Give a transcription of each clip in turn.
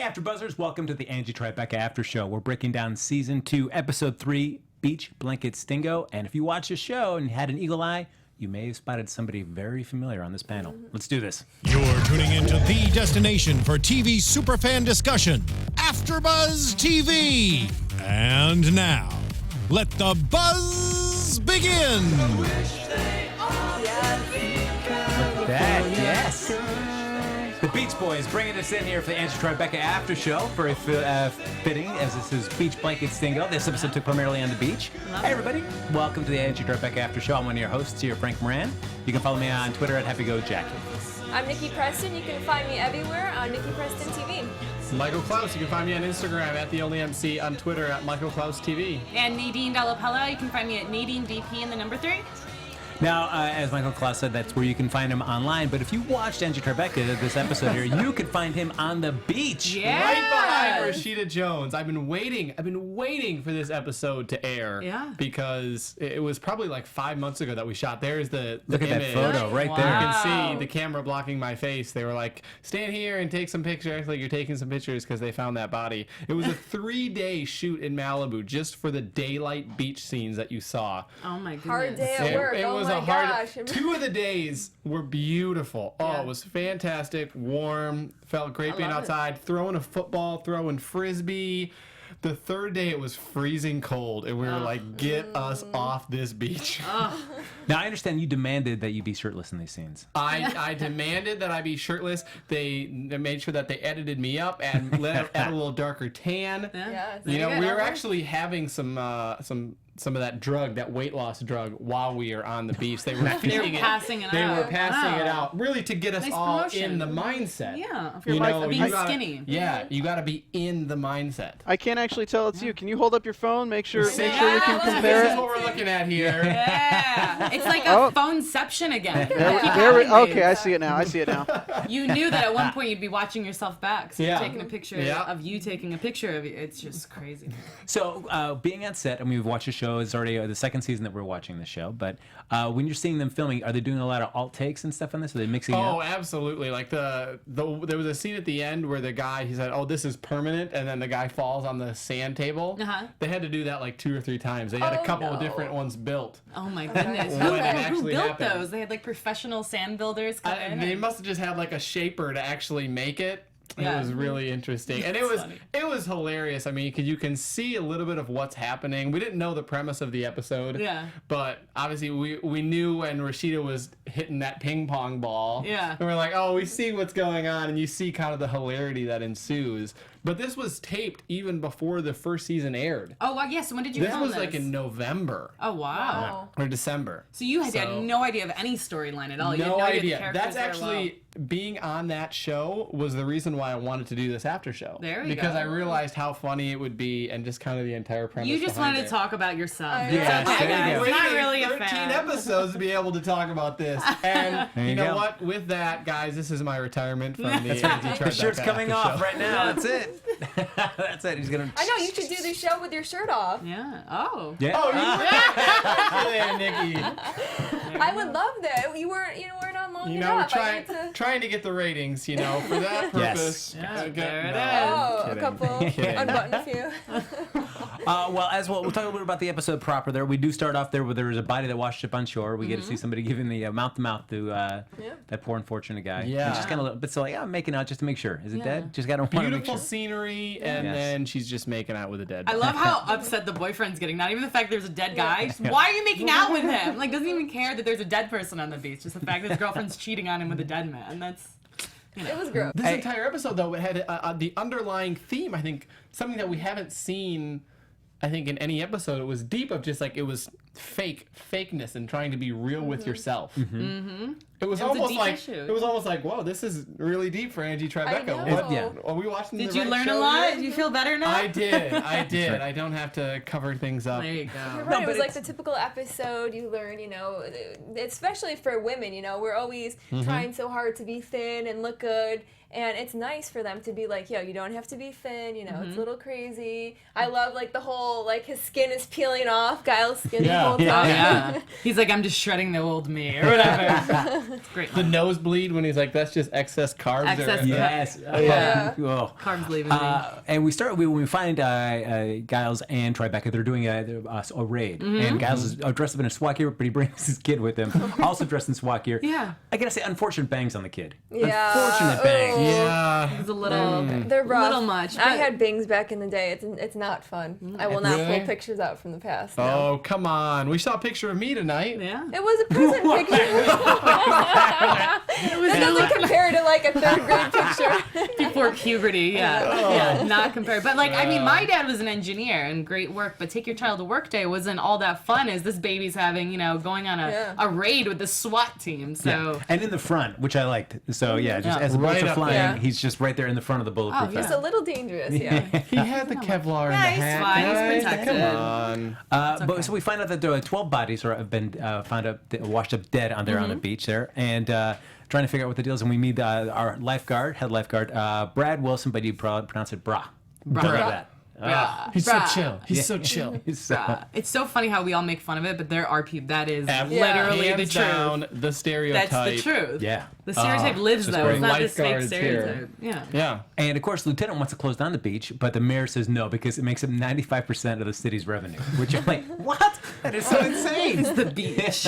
Hey, AfterBuzzers, welcome to the Angie Tribeca After Show. We're breaking down Season 2, Episode 3, Beach Blanket Stingo. And if you watch the show and had an eagle eye, you may have spotted somebody very familiar on this panel. Let's do this. You're tuning into the destination for TV superfan discussion, AfterBuzz TV. And now, let the buzz begin. Look at that, yes. The Beach Boys bringing us in here for the Angie Tribeca After Show. Very fitting, as this is Beach Blanket Stingo. This episode took primarily on the beach. Hey, everybody. Welcome to the Angie Tribeca After Show. I'm one of your hosts here, Frank Moran. You can follow me on Twitter at HappyGoJackie. I'm Nikki Preston. You can find me everywhere on Nikki Preston TV. Michael Clouse. You can find me on Instagram at The Only MC, on Twitter at Michael Clouse TV. And Nadine, Della. You can find me at Nadine DP and the number 3. Now, as Michael Clouse said, that's where you can find him online. But if you watched Angie Tribeca, this episode here, you could find him on the beach. Yeah. Right behind Rashida Jones. I've been waiting for this episode to air. Yeah. Because it was probably like 5 months ago that we shot. There's the Look at image. that photo right there. You can see the camera blocking my face. They were like, stand here and take some pictures. Like, you're taking some pictures because they found that body. It was a 3-day shoot in Malibu just for the daylight beach scenes that you saw. Oh my goodness. Hard day at work. It was my a hard. gosh. 2 of the days were beautiful. Oh, Yeah. it was fantastic, warm, felt great being love outside, throwing a football, throwing frisbee. The 3rd day, it was freezing cold, and we were like, get us off this beach. Now, I understand you demanded that you be shirtless in these scenes. I demanded that I be shirtless. They made sure that they edited me up and add a little darker tan. Yes. You know, There you we go. were actually having some of that drug, that weight loss drug, while we are on the beach. They were feeding it. passing it They out. were passing it Wow. out, really to get us Nice all promotion. in the mindset. Yeah, of your life of being skinny. Yeah, you got to be in the mindset. I can't actually tell it's you. Can you hold up your phone? Make sure we can Yeah, compare This is it. what we're looking at here. Yeah. It's like Oh. a phoneception again. Okay, I see it now. You knew that at one point you'd be watching yourself back. So Yeah. you're taking a picture Yeah. of you taking a picture of you. It's just crazy. So, being on set, I mean, we've watched the show. It's already the second season that we're watching the show. But when you're seeing them filming, are they doing a lot of alt takes and stuff on this? Are they mixing it Oh, up? absolutely. Like there was a scene at the end where the guy, he said, "Oh, this is permanent," and then the guy falls on the sand table. Uh-huh. They had to do that like 2 or 3 times. They had a Oh, couple of no. different ones built. Oh my goodness. When it Who actually built happened. those? They had like professional sand builders come in. They must have just had like a shaper to actually make it. Yeah. It was really interesting, and That's funny. it was hilarious. I mean, because you can see a little bit of what's happening. We didn't know the premise of the episode, Yeah. but obviously we knew when Rashida was hitting that ping pong ball. Yeah. and we're like, oh, we see what's going on, and you see kind of the hilarity that ensues. But this was taped even before the first season aired. Oh, well, yes. When did you This film was this? like in November Oh, wow. or December. So you had So- no idea of any storyline at all. You had No no idea. The That's characters very actually being on that show was the reason why I wanted to do this after show. There you because go. I realized how funny it would be and just kind of the entire well. premise. You just behind wanted to it. talk about yourself. I It's know. Yes, okay, there you guys. go. It's not Waited really a 13 fan. episodes to be able to talk about this. And There you you know go. what? With that, guys, this is my retirement from the Angie Tribeca The shirt's coming after off show. right now. That's it. That's it. He's gonna. I know, you should do the show with your shirt off. Yeah. Oh. Yeah. Oh, you there, Nikki. I would love that. You weren't on long You know, we're enough. I need to... trying to get the ratings, you know, for that Yes. purpose. Yeah, Get- there it no, is. Oh, a kidding. couple. Kidding. Unbutton a few. We'll talk a little bit about the episode proper. There, we do start off there where there was a body that washed up on shore. We get to see somebody giving the mouth to mouth to that poor unfortunate guy. Yeah. And just kind of, but so like, I'm making out just to make sure. Is it Yeah. dead? Just gotta want to make Beautiful sure. scenery, and Yes. then she's just making out with a dead I body. love how upset the boyfriend's getting. Not even the fact there's a dead guy. Just, why are you making out with him? Like, doesn't even care that there's a dead person on the beach. Just the fact that his girlfriend's cheating on him with a dead man. That's. It was gross. This Hey. entire episode, though, it had the underlying theme, I think, something that we haven't seen, I think, in any episode. It was deep of just like, it was fakeness and trying to be real with yourself. Mm-hmm. It was It was a almost deep like issue. it was almost like, whoa, this is really deep for Angie Tribeca. I know. What? Yeah. Are we watching Did the you right learn a show lot? here? Do you feel better now? I did. I don't have to cover things up. There you You're go. right. No, It but was like it's- the typical episode you learn, especially for women, we're always trying so hard to be thin and look good. And it's nice for them to be like, yo, you don't have to be thin, it's a little crazy. I love like the whole, like his skin is peeling off, Guile's skin. Yeah. whole time. Yeah. He's like, I'm just shredding the old me or whatever. It's great. The nosebleed when he's like, that's just excess carbs. Excess Yes. Yeah. Oh. Carbs leaving me. And when we find Giles and Tribeca, they're doing a raid. And Giles is dressed up in a SWAT gear, but he brings his kid with him, also dressed in SWAT gear. Yeah. I gotta say, unfortunate bangs on the kid. Yeah. Unfortunate bangs. Ooh. Yeah. It's a little, They're rough. little much. I but- had bangs back in the day. It's not fun. I will not Really? pull pictures out from the past. No. Oh, come on. We saw a picture of me tonight. Yeah. It was a present picture. That doesn't compare to like a 3rd grade picture. Before puberty, yeah, not compared. But like, I mean, my dad was an engineer and great work. But take your child to work day wasn't all that fun as this baby's having, going on a raid with the SWAT team. So Yeah. And in the front, which I liked. So yeah, just as the bullets Right are up flying, there. he's just right there in the front of the bulletproof Oh, vest. It's a little dangerous, yeah. He had the Kevlar in the Yeah, he's hat. fine. He's guys. protected. Come on. But so we find out that there are 12 bodies have been found up, washed up dead on the beach there, and trying to figure out what the deal is. And we meet our head lifeguard, Brad Wilson, but you pronounce it Bra. Bra. Don't know that. Yeah. He's Bruh. so chill. He's so chill. It's so funny how we all make fun of it, but there are people that is Yeah. literally the Hands truth. down, the stereotype. That's the truth. Yeah. The stereotype lives just though. great. It's not this fake Lifeguards here. stereotype. Yeah. Yeah. And of course, Lieutenant wants to close down the beach, but the mayor says no because it makes up 95% of the city's revenue. Which I'm like, what? That is so insane. It's the beach.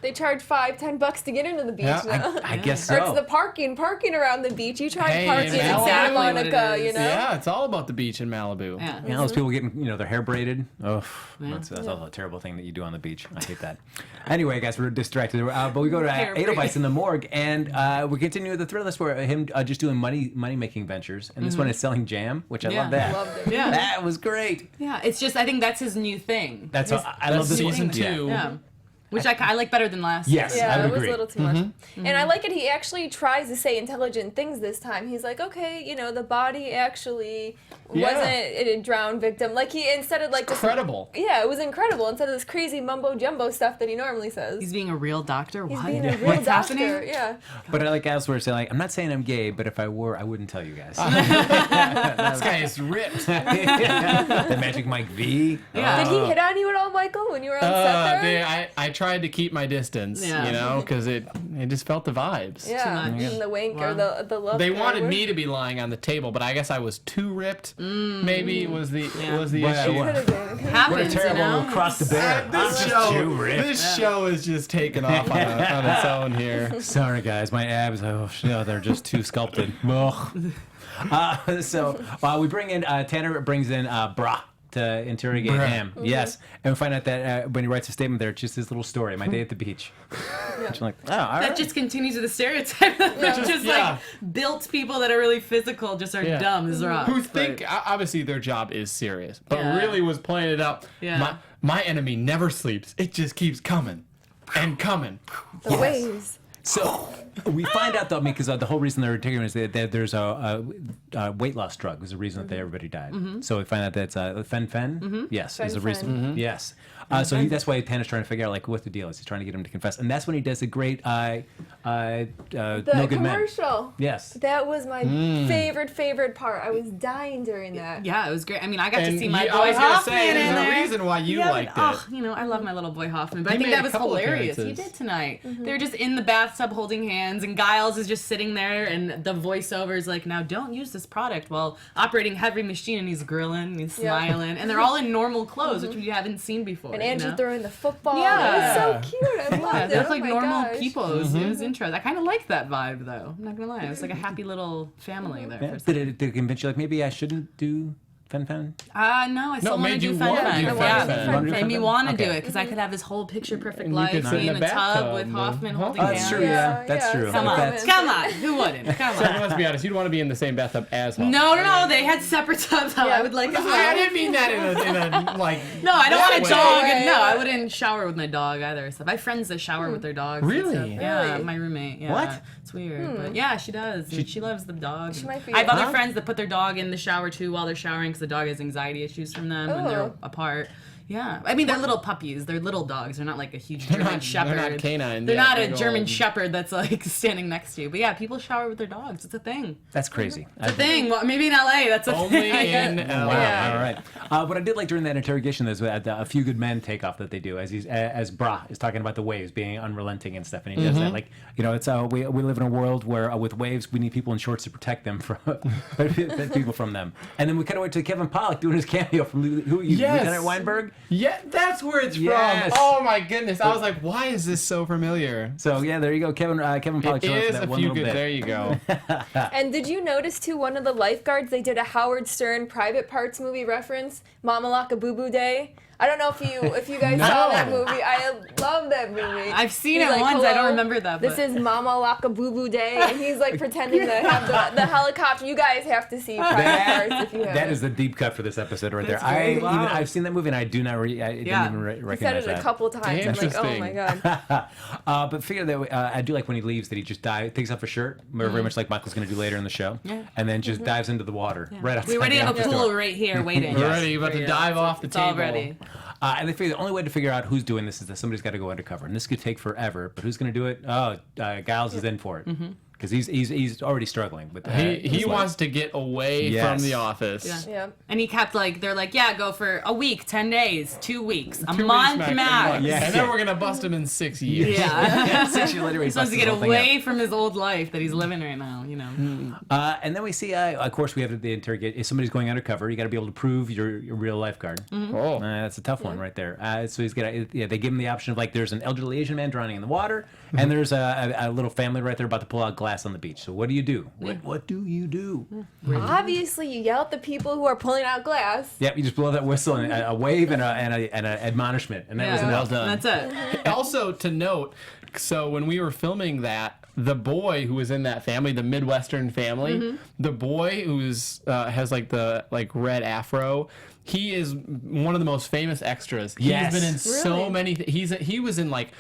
They charge $5-10 to get into the beach Yeah, now. I guess Or it's so. the parking around the beach. You tried Hey, parking in that's Santa exactly what it Monica, is. know? It's all about the beach in Malibu. Yeah. You know, those people getting, their hair braided. Oh, that's also a terrible thing that you do on the beach. I hate that. Anyway, guys, we're distracted. But we go to Hair Edelweiss braided. in the morgue, and we continue with the thriller where him just doing money-making ventures. And this one is selling jam, which I Yeah. love that. Loved it. Yeah. That was great. Yeah. It's just I think that's his new thing. That's what I love this season one. Yeah. 2. Yeah. Which I like better than last. Yes, Yeah, I would it was agree. a little too much. And I like it. He actually tries to say intelligent things this time. He's like, okay, the body actually wasn't a drowned victim. Like he instead of like this, Incredible. yeah, it was incredible. Instead of this crazy mumbo jumbo stuff that he normally says. He's being a real doctor. He's What? being a real What's doctor. happening? Yeah. But I like elsewhere saying, like, I'm not saying I'm gay, but if I were, I wouldn't tell you guys. This guy is ripped. The Magic Mike V. Yeah. Did he hit on you at all, Michael, when you were on set there? I tried to keep my distance, Yeah. because it just felt the vibes. Yeah, much. the wink or Wow. the love. They or wanted whatever. me to be lying on the table, but I guess I was too ripped. Maybe was the Yeah. was the Well, issue. well, Could've been. What a Happens, terrible cross the bear. I'm This just too show, ripped. this show is just taking off on its own here. Sorry, guys. My abs, they're just too sculpted. Ugh. So we bring in, Tanner brings in Bra to interrogate Bruh. him. Yes. And we find out that when he writes a statement there, it's just his little story, my day at the beach. Which I'm like, oh, all That right. just continues with the stereotype that just Yeah. like built people that are really physical just are Yeah. dumb as rocks. Who think obviously their job is serious, but Yeah. really was playing it up. Yeah. My enemy never sleeps. It just keeps coming and coming. The waves. So we find out though, because the whole reason they're taking it is that there's a weight loss drug was the reason that everybody died. So we find out that it's fen. Yes, is the reason. Yes. So that's why Tanner's trying to figure out like what the deal is. He's trying to get him to confess, and that's when he does a great The No Good Men. commercial. Yes. That was my favorite part. I was dying during that. Yeah, it was great. I mean, I got to see my I boy was gonna Hoffman say, in there's there. a reason why you Yeah, liked but, it. I love my little boy Hoffman, but I He think made that a was couple hilarious. He appearances. did tonight. They were just in the bathtub holding hands, and Giles is just sitting there, and the voiceover is like, "Now don't use this product while operating heavy machine," and he's grilling, and he's Yeah. smiling, and they're all in normal clothes, which you haven't seen before. And Angie you know? throwing the football. Yeah. It was so cute. I loved Yeah, it. they look Oh like my normal gosh. people. It was interesting. I kind of liked that vibe, though. I'm not gonna lie. It was like a happy little family there. Yeah. For a second. Did it convince you like maybe I shouldn't do fen? No, I still want made to do you fun wanna fun. do fun Yeah, fun. You wanna do made fun me fun? want to do Okay. it because I could have this whole picture perfect And you life, could sit be in in the a tub bathtub with and- Hoffman Oh, holding that's hands. true, yeah. That's true. Come Like on, that's- come on. Who wouldn't? Come So on. let's be honest, you'd want to be in the same bathtub as Hoffman. No. They had separate tubs. I would like. I didn't mean that in a like. No, I don't want a way. dog. Right, And no, right. I wouldn't shower with my dog either. So I have friends that shower with their dogs. and Really? stuff. Yeah, Really? my roommate. Yeah. What? It's weird, but yeah, she does. She loves the dog. She might be- I have other Huh? friends that put their dog in the shower too while they're showering because the dog has anxiety issues from them when they're Oh. apart. Yeah, I mean they're little puppies. They're little dogs. They're not like a huge German Shepherd. They're not canines. They're Yeah, not a big German old- Shepherd that's like standing next to you. But yeah, people shower with their dogs. It's a thing. That's crazy. It's a thing. Well, maybe in LA, that's a Only thing. in Wow. LA. Yeah. All right. What I did like during that interrogation is a few good men takeoff that they do as Bra is talking about the waves being unrelenting and stuff, and he does that like it's we live in a world where with waves we need people in shorts to protect them from people from them, and then we cut away to Kevin Pollak doing his cameo from Lieutenant Weinberg. Yeah, that's where it's Yes. from. Oh my goodness! I was like, why is this so familiar? So yeah, there you go, Kevin Pollak. It showing up for is that a one few little good. bit. There you go. And did you notice too? One of the lifeguards, they did a Howard Stern Private Parts movie reference, Mama Laka Boo Boo Day. I don't know if you guys saw that movie. I love that movie. I've seen He's it like, once. I don't "Hello, remember that. This but- is Mama Laka Boo Boo Day, and he's like pretending to have the helicopter. You guys have to see Private Parts if you haven't. That is the deep cut for this episode right That's there. great. Wow. I've seen that movie and I do not I didn't even He said recognize it a that. couple times. I'm like, oh Interesting. my god. But figure that I do like when he leaves that he just takes off his shirt, very much like Michael's going to do later in the show, and then just dives into the water right outside. We already the have a outdoor pool door. right here waiting. We're ready. About for to you. dive off the It's all table. ready. And they figure the only way to figure out who's doing this is that somebody's got to go undercover, and this could take forever. But who's going to do it? Oh, Giles is in for it because he's already struggling with that. He wants to get away Yes. from the office. Yeah. Yeah. And he kept they're like, yeah, go for a week, 10 days, 2 weeks, a 2 weeks month max. max. Yeah. And then we're gonna bust him in 6 years. Yeah. 6 years later, He he just wants busts to this get whole thing out. away from his old life that he's living right now, you know. And then we see, of course, we have the interrogate. If somebody's going undercover, you got to be able to prove you're a real lifeguard. Oh. That's a tough one right there. So he's gonna, they give him the option of there's an elderly Asian man drowning in the water, and there's a little family right there about to pull out glass on the beach. So what do you do? What do you do? Obviously, you yell at the people who are pulling out glass. Yep, you just blow that whistle and a wave and an admonishment, and that was enough. That's it. Also to note, so when we were filming that, the boy who was in that family, the Midwestern family, the boy who's has the red afro, he is one of the most famous extras. He's Yes. been in so Really? many. He was in like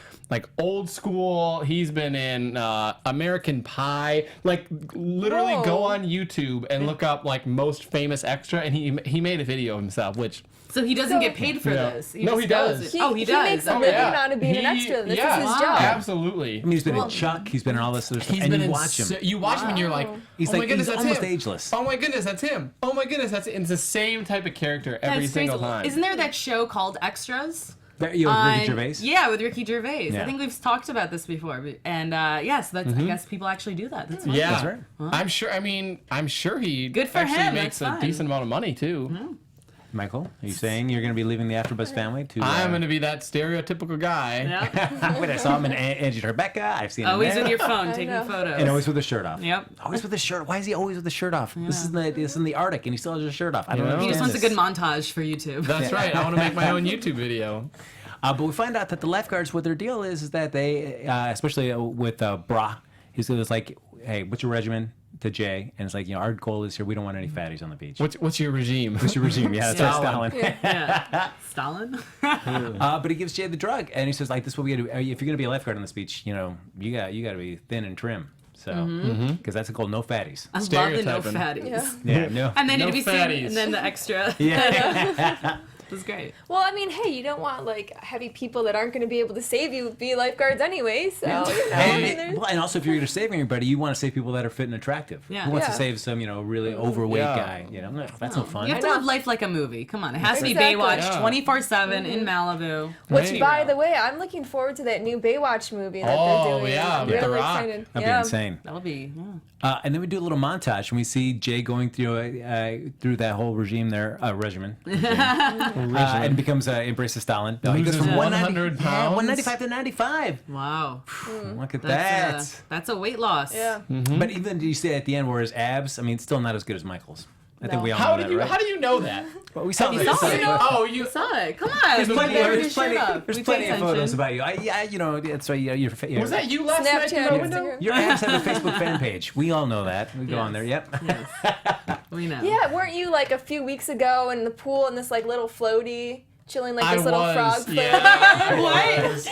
Old School. He's been in American Pie. Literally go Whoa. on YouTube and look up most famous extra, and he made a video himself, which. So he doesn't So- get paid for Yeah. this. No, just he goes- does. He, oh, he he does. makes a Oh, living yeah. out of being an extra. This yeah, is his Wow. job. Absolutely. I mean, he's been in Chuck. He's been in all this other stuff. He's and been you in watch him. you watch him and you're like, He's oh my like goodness, he's that's almost him. ageless. Oh my goodness, that's him. Oh my goodness, that's it. And it's the same type of character every That's single crazy. time. Isn't there that show called Extras? Ricky on- Gervais. Yeah, with Ricky Gervais. Yeah. I think we've talked about this before. And yes, that's I guess people actually do that. That's fun. Yeah, That's right. I'm sure. I mean, I'm sure he Good for actually him, makes that's a fine. decent amount of money too. Michael, are you saying you're going to be leaving the AfterBuzz family to? I'm going to be that stereotypical guy. Yeah. Wait, I saw him in Angie Tribeca. I've seen him Always there. with your phone taking know. photos. And always with his shirt off. Yep. Always with his shirt. Why is he always with his shirt off? This is in the Arctic, and he still has his shirt off. I don't You know? He understand just wants a this. good montage for YouTube. That's right. I want to make my own YouTube video. But we find out that the lifeguards, what their deal is that they, especially with Bra, he's like, hey, what's your regimen? To Jay, and it's like, our goal is here. We don't want any fatties on the beach. What's your regime? What's your regime? Yeah, that's right, Stalin. Yeah. Stalin? But he gives Jay the drug, and he says, this is what we got to do. If you're gonna be a lifeguard on this beach, you got to be thin and trim. So, because that's a goal, no fatties. I love the no Stereotyping. fatties. Yeah. Yeah, no. And then No to be seen, fatties. and then the extra. Yeah. It was great. Well, I mean, hey, you don't want heavy people that aren't going to be able to save you be lifeguards anyway. So I mean, there's- And also, if you're going to save anybody, you want to save people that are fit and attractive. Yeah. Who wants to Yeah. save some, really overweight Yeah. guy? That's no fun. You have to I know. live life like a movie. Come on. It has to be Exactly. Baywatch Yeah. 24/7 in Malibu. which, Right. by the way, I'm looking forward to that new Baywatch movie that Oh, they're doing. yeah, I'm with The really Rock. excited. That'd Yeah. be insane. That'll be, yeah. And then we do a little montage, and we see Jay going through that whole regimen there, regimen, and becomes embraces Stalin. He goes Loses from 100 pounds? 195 to 95. Wow. Look at That's a weight loss. Yeah. But even you see at the end where his abs, still not as good as Michael's. I think No. we all How know did that, you? right? How do you know that? Well, we saw You that. saw it. Oh, you. Saw it. Come on. There's plenty, Better there's your shirt plenty, up. there's We plenty pay of photos attention. about you. That's why you're Was that you last night through Snapchat, my window? Instagram. Your abs have a Facebook fan page. We all know that. We go on there. Yep. Yes. We know. Yeah, weren't you a few weeks ago in the pool in this little floaty? chilling like this little frog flavor. Yeah, I was.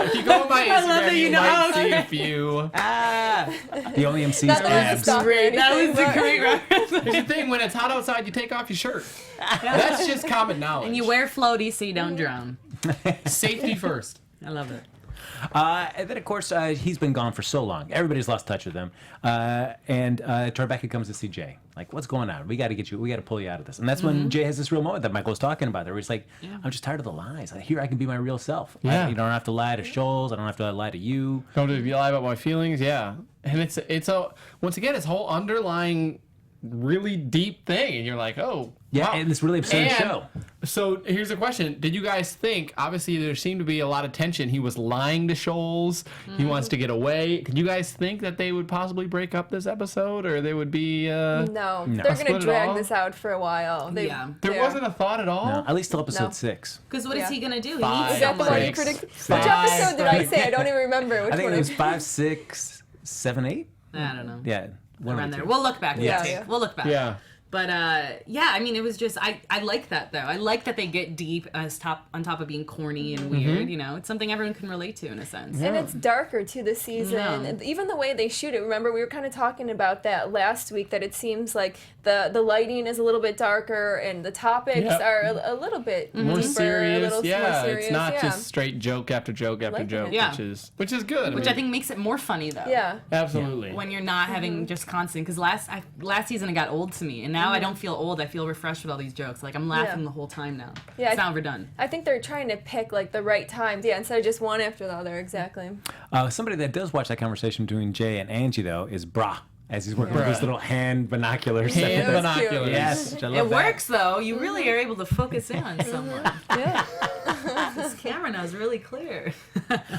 If you go on my Instagram, you might see a few. The only MC's That was abs. a stalker or That was anything, a but- great reference. Here's the thing: when it's hot outside, you take off your shirt. That's just common knowledge. And you wear floaties so you don't drown. Safety first. I love it. And then, of course, he's been gone for so long. Everybody's lost touch with him. And Tribeca comes to see Jay. Like, what's going on? We got to get you. We got to pull you out of this. And that's when Jay has this real moment that Michael was talking about. Where he's like, I'm just tired of the lies. Here I can be my real self. Yeah. You don't have to lie to Shoals. I don't have to lie to you. Don't lie about my feelings. Yeah, and it's a once again, it's a whole underlying, really deep thing, and you're like, oh. Yeah, wow. and this really absurd And show. So here's the question: did you guys think? Obviously, there seemed to be a lot of tension. He was lying to Shoals. He wants to get away. Did you guys think that they would possibly break up this episode, or they would be? No, they're Split gonna it drag all? this out for a while. There wasn't a thought at all. No, at least till episode No. 6. Because what is he gonna do? He Five, needs Is that the one you someone. predicted? Which Five. episode did I say? I don't even remember. Which I think one? it was 5, 6, 7, 8. I don't know. Yeah. One Around of the there. two. We'll look back. Yeah. Yeah. We'll look back. Yeah. But yeah, I mean, it was just I like that though. I like that they get deep on top of being corny and weird. You know, it's something everyone can relate to in a sense. And it's darker too this season. Yeah. And even the way they shoot it. Remember, we were kind of talking about that last week. That it seems like the lighting is a little bit darker and the topics Yep. are a little bit More deeper, serious. a little Yeah, more serious. it's not yeah. just straight joke after joke after Liking joke, it. Yeah. which is good. Which I think makes it more funny though. Yeah. absolutely. When you're not having just constant, because last season it got old to me, and now I don't feel old. I feel refreshed with all these jokes. Like I'm laughing the whole time now. Yeah, It's not overdone. I think they're trying to pick like the right times. Yeah, instead of just one after the other. Exactly. Somebody that does watch that conversation between Jay and Angie, though, is Bra, as he's working with his little hand binoculars. Hand That was cute. binoculars. Yes, which I love It that. works though. You really are able to focus in on someone. Yeah. This camera now is really clear.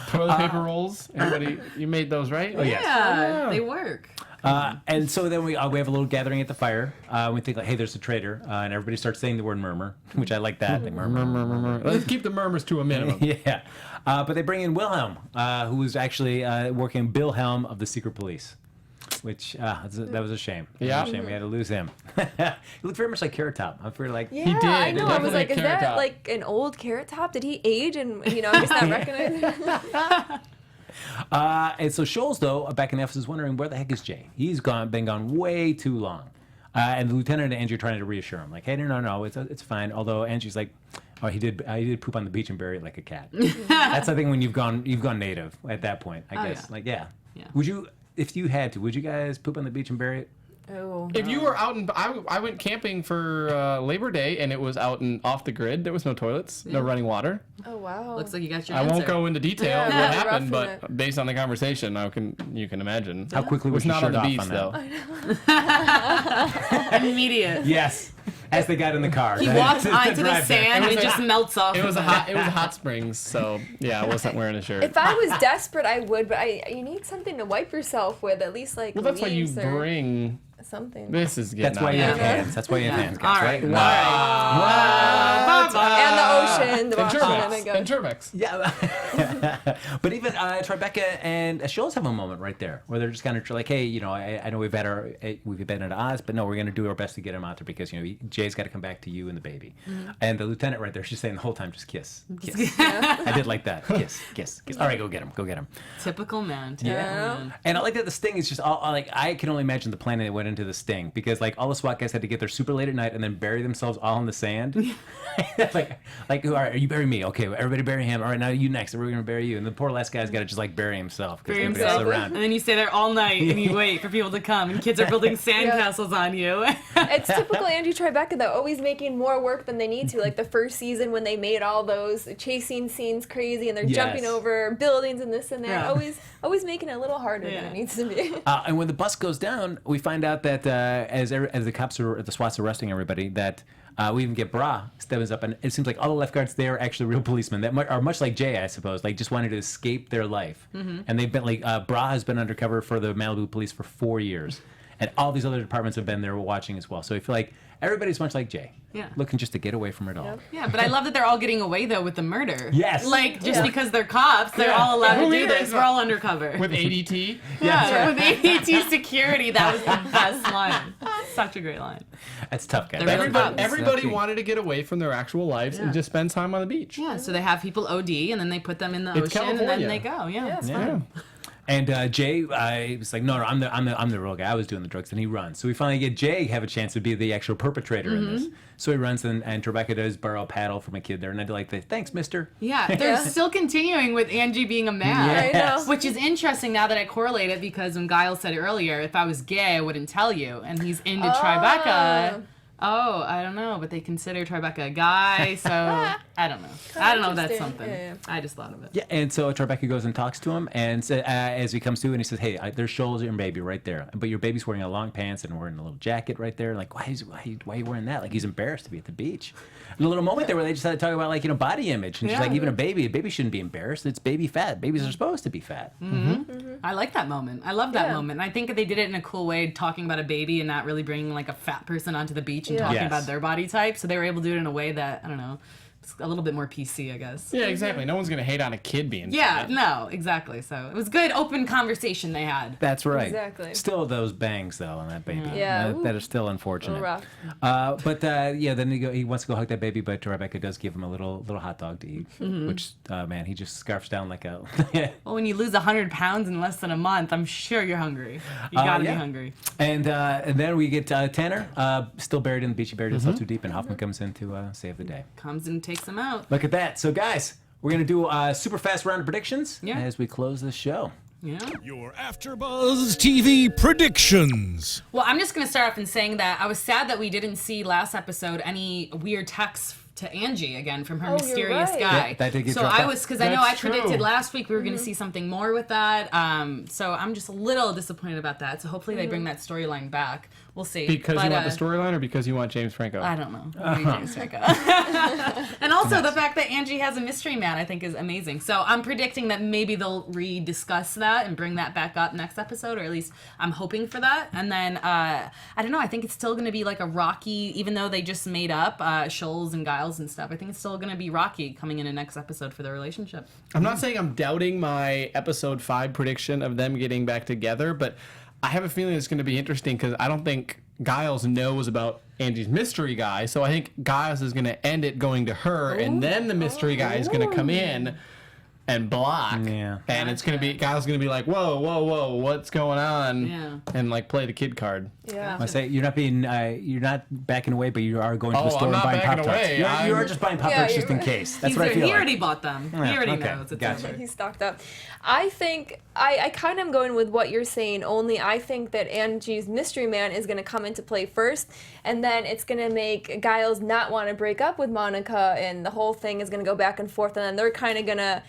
Toilet paper rolls. Everybody, you made those, right? Oh Yeah, they work. And so then we have a little gathering at the fire. We think, like, hey, there's a traitor. And everybody starts saying the word murmur, which I like that. Like, murmur. Let's keep the murmurs to a minimum. Yeah. But they bring in Wilhelm, who was actually working Bill Helm of the Secret Police. Which, that was a shame. That was Yeah. a shame. We had to lose him. He looked very much like Carrot Top. I feel like... Yeah, did. I know. I was Definitely like, is Carrot that Top. like an old Carrot Top? Did he age and I'm just not recognizing him? And so Shoals, though, back in the office is wondering, where the heck is Jay? He's been gone way too long. And the lieutenant and Angie are trying to reassure him, like, hey, no, it's fine. Although Angie's like, oh, he did poop on the beach and bury it like a cat. That's the thing when you've gone native at that point, I guess. yeah. Like, yeah. Yeah. Would you, if you had to, would you guys poop on the beach and bury it? Oh. If you were out I went camping for Labor Day, and it was out and off the grid. There was no toilets, no running water. Oh wow. Looks like you got your I answer. won't go into detail Yeah, what yeah, happened, roughing but based on the conversation, you can imagine. How quickly It was was you not on shut the off beach on though. that? Immediate. Yes. As they got in the car. He walks onto the drive there. sand and It it was just melts off. It was a hot springs, so yeah, I wasn't wearing a shirt. If I was desperate, I would, but you need something to wipe yourself with, at least like Well, that's why you leaves or bring. something. This is getting That's why out you of have hand. hands. That's why you have hands, All guys, right. right? And the ocean, the And ocean, and I Turbex. go. And Turbex. Yeah, but even Tribeca and Shoals have a moment right there where they're just kind of like, hey, I know we've been at odds, but no, we're going to do our best to get him out there because Jay's got to come back to you and the baby. And the lieutenant right there, she's saying the whole time, just kiss. I did like that. Kiss. All right, go get him. Typical man. Yeah. And I like that the sting is just all like, I can only imagine the planning that went into the sting because like all the SWAT guys had to get there super late at night and then bury themselves all in the sand. like all right, you bury me, okay? Everybody bury him. All right, now you next. We're gonna bury you. And the poor last guy's got to just like bury himself because Bury nobody else himself. around. And then you stay there all night and you wait for people to come and kids are building sandcastles on you. It's typical Angie Tribeca though, always making more work than they need to. Like the first season when they made all those chasing scenes crazy and they're jumping over buildings and this and that. Yeah. Always making it a little harder than it needs to be. And when the bus goes down, we find out that as the cops are, the SWAT's arresting everybody, that we even get Bra steps up, and it seems like all the lifeguards there are actually real policemen that are much like Jay, I suppose, like just wanted to escape their life. And they've been like, Bra has been undercover for the Malibu police for 4 years, and all these other departments have been there watching as well. So I feel like everybody's much like Jay, looking just to get away from it all. Yeah, but I love that they're all getting away though with the murder. Yes. Like just because they're cops, they're all allowed to Who do is this. it? We're all undercover. With ADT. Yeah, with AT security, that was the best line. Such a great line. That's tough, guys. They're really tough. Everybody wanted to get away from their actual lives and just spend time on the beach. Yeah, so they have people OD, and then they put them in the It's ocean, and California. then they go. Yeah, it's Yeah. fun. And Jay, was like, no, I'm the real guy. I was doing the drugs, and he runs. So we finally get Jay have a chance to be the actual perpetrator in this. So he runs, and Tribeca does borrow a paddle from a kid there, and I do like the thanks, Mister. Yeah, they're still continuing with Angie being a man. I know. Which is interesting now that I correlate it, because when Giles said earlier, if I was gay, I wouldn't tell you. And he's into Tribeca. Oh, I don't know, but they consider Tribeca a guy, so I don't know. I don't know if that's Interesting. something. Yeah. I just thought of it. Yeah, and so Tribeca goes and talks to him, and as he comes to, and he says, "Hey, there's Shoals and your baby right there, but your baby's wearing a long pants and wearing a little jacket right there. Like, why are you wearing that? Like, he's embarrassed to be at the beach." And a little moment there where they just had to talk about, like, body image, and she's like, even a baby shouldn't be embarrassed. It's baby fat. Babies are supposed to be fat. I like that moment. I love that moment. And I think they did it in a cool way, talking about a baby and not really bringing like a fat person onto the beach and talking about their body type. So they were able to do it in a way that, I don't know, it's a little bit more PC, I guess. Yeah, exactly. No one's going to hate on a kid being Yeah, fat. no, exactly. So it was good, open conversation they had. That's right. Exactly. Still those bangs though on that baby. Yeah. That is still unfortunate. Rough. Then he wants to go hug that baby, but Tribeca does give him a little hot dog to eat, which man, he just scarfs down like a. Well, when you lose 100 pounds in less than a month, I'm sure you're hungry. You gotta be hungry. And then we get Tanner still buried in the beach. He buried himself too deep, and Hoffman comes in to save the day. Comes and takes them out. Look at that. So guys, we're gonna do a super fast round of predictions as we close this show. Yeah. Your AfterBuzz TV predictions. Well, I'm just gonna start off in saying that I was sad that we didn't see last episode any weird texts to Angie again from her mysterious right. guy. Yeah, that did get so dropped I off. was, because I know I That's predicted true. last week we were going to see something more with that. So I'm just a little disappointed about that. So hopefully they bring that storyline back. We'll see. Because But, you want the storyline or because you want James Franco? I don't know. Maybe James Franco. And also the fact that Angie has a mystery man, I think, is amazing. So I'm predicting that maybe they'll rediscuss that and bring that back up next episode, or at least I'm hoping for that. And then I don't know. I think it's still going to be like a rocky, even though they just made up Shoals and Giles and stuff. I think it's still going to be rocky coming in the next episode for their relationship. I'm not saying I'm doubting my episode 5 prediction of them getting back together, but I have a feeling it's going to be interesting because I don't think Giles knows about Angie's mystery guy. So I think Giles is going to end it going to her, and then the mystery guy is going to come in and block. Yeah. And it's going to be, Giles is going to be like, whoa, what's going on? Yeah. And like play the kid card. Yeah. I say you're not backing away, but you are going to the Oh, store I'm and not buying backing Pop-Tarts. away. You are just buying Pop-Tarts Yeah, just in you're case. That's what I feel He like. already bought them. He already okay. knows. It's Gotcha. over. He's stocked up. I think I kind of am going with what you're saying, only I think that Angie's mystery man is going to come into play first, and then it's going to make Giles not want to break up with Monica, and the whole thing is going to go back and forth, and then they're kind of going to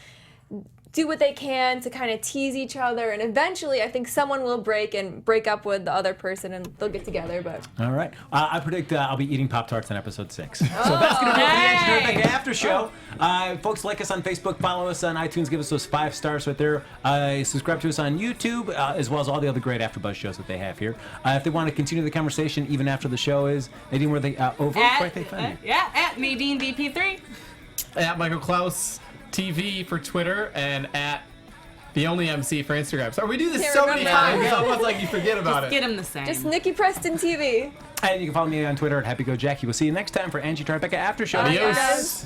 do what they can to kind of tease each other, and eventually I think someone will break up with the other person and they'll get together. But All right. I predict I'll be eating Pop-Tarts in episode 6. So that's going to be the Angie Tribeca After Show. Folks, like us on Facebook, follow us on iTunes, give us those 5 stars right there. Subscribe to us on YouTube, as well as all the other great AfterBuzz shows that they have here. If they want to continue the conversation even after the show is, Nadine, where they over? Where they find you? At Nadine BP3. At Michael Clouse TV for Twitter, and at The Only MC for Instagram. So we do this Can't so many remember. times, it's almost like you forget about it. Get him the same. just Nikki Preston TV. And you can follow me on Twitter at HappyGoJackie. We'll see you next time for Angie Tribeca After Show. Bye, Adios. guys.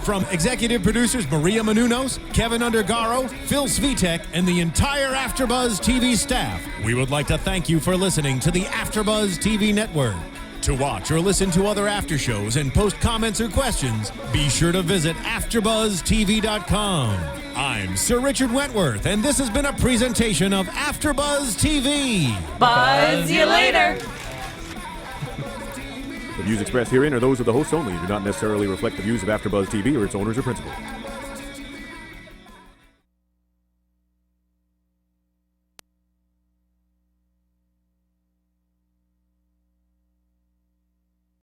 From executive producers Maria Menounos, Kevin Undergaro, Phil Svitek, and the entire AfterBuzz TV staff, we would like to thank you for listening to the AfterBuzz TV network. To watch or listen to other after shows and post comments or questions, be sure to visit AfterBuzzTV.com. I'm Sir Richard Wentworth, and this has been a presentation of AfterBuzz TV. Buzz you later. The views expressed herein are those of the hosts only and do not necessarily reflect the views of AfterBuzz TV or its owners or principals.